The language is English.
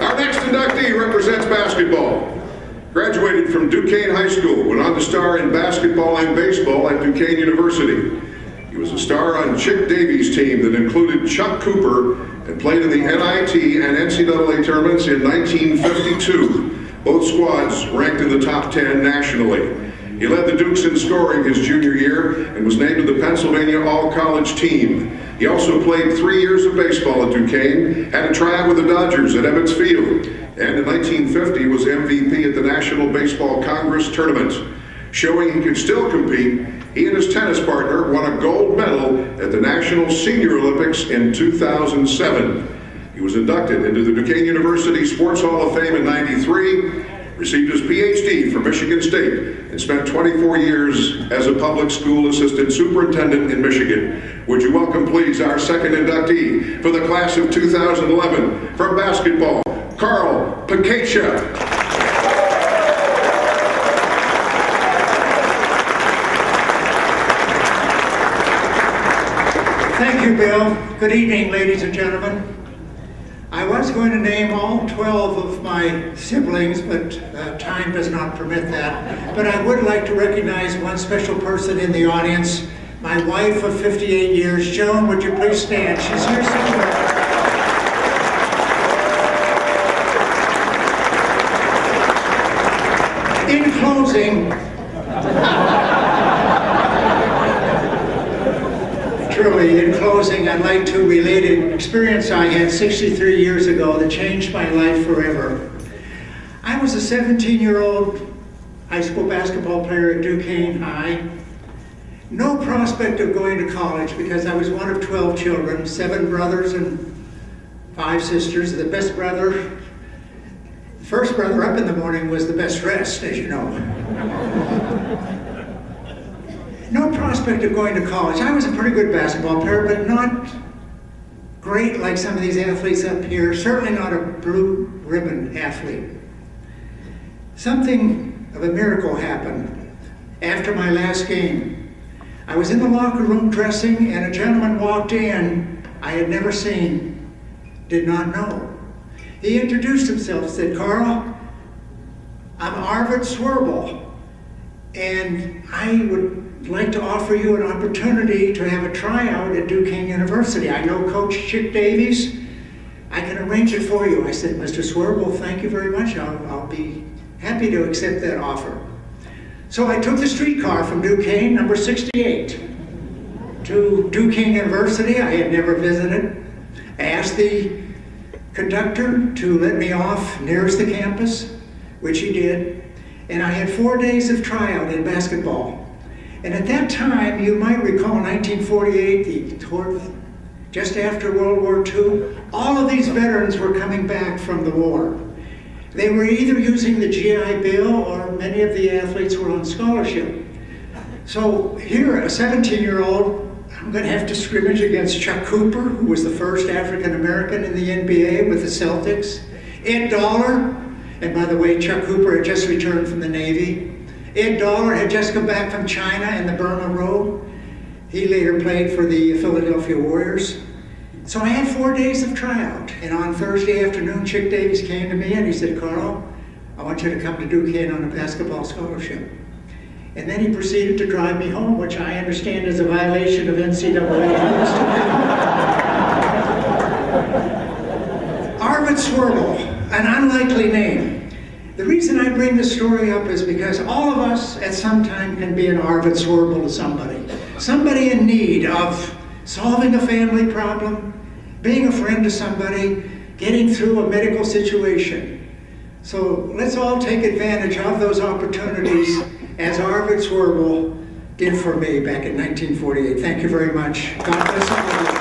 Our next inductee represents basketball. Graduated from Duquesne High School, went on to star in basketball and baseball at Duquesne University. He was a star on Chick Davies' team that included Chuck Cooper and played in the NIT and NCAA tournaments in 1952. Both squads ranked in the top 10 nationally. He led the Dukes in scoring his junior year and was named to the Pennsylvania All-College team. He also played 3 years of baseball at Duquesne, had a tryout with the Dodgers at Ebbets Field, and in 1950 was MVP at the National Baseball Congress tournament. Showing he could still compete, he and his tennis partner won a gold medal at the National Senior Olympics in 2007. He was inducted into the Duquesne University Sports Hall of Fame in '93, received his PhD from Michigan State, and spent 24 years as a public school assistant superintendent in Michigan. Would you welcome, please, our second inductee for the class of 2011 from basketball, Carl Pacacha. Thank you, Bill. Good evening, ladies and gentlemen. I was going to name all 12 of my siblings, but time does not permit that. But I would like to recognize one special person in the audience, my wife of 58 years. Joan, would you please stand? She's here somewhere. In closing, truly, in closing, I'd like to relate an experience I had 63 years ago that changed my life forever. I was a 17-year-old high school basketball player at Duquesne High. No prospect of going to college because I was one of 12 children, 7 brothers and 5 sisters. The best brother, the first brother up in the morning was the best dressed, as you know. No prospect of going to college. I was a pretty good basketball player, but not great like some of these athletes up here. Certainly not a blue ribbon athlete. Something of a miracle happened after my last game. I was in the locker room dressing, and a gentleman walked in I had never seen, did not know. He introduced himself, said, "Carl, I'm Arvid Swerble, and I would like to offer you an opportunity to have a tryout at Duquesne University. I know Coach Chick Davies. I can arrange it for you." I said, "Mr. Swerble, thank you very much. I'll be happy to accept that offer." So I took the streetcar from Duquesne, number 68, to Duquesne University. I had never visited. I asked the conductor to let me off nearest the campus, which he did. And I had 4 days of tryout in basketball. And at that time, you might recall 1948, just after World War II, all of these veterans were coming back from the war. They were either using the GI Bill or many of the athletes were on scholarship. So here, a 17-year-old, I'm going to have to scrimmage against Chuck Cooper, who was the first African-American in the NBA with the Celtics. Ed Dollar, and by the way, Chuck Cooper had just returned from the Navy. Ed Dollar had just come back from China in the Burma Row. He later played for the Philadelphia Warriors. So I had 4 days of tryout, and on Thursday afternoon, Chick Davies came to me and he said, "Carl, I want you to come to Duquesne on a basketball scholarship." And then he proceeded to drive me home, which I understand is a violation of NCAA rules. Arvid Swerble, an unlikely name. The reason I bring this story up is because all of us at some time can be an Arvid Swerble to somebody. Somebody in need of solving a family problem, being a friend to somebody, getting through a medical situation. So let's all take advantage of those opportunities as Arvid Swerble did for me back in 1948. Thank you very much. God bless all of you.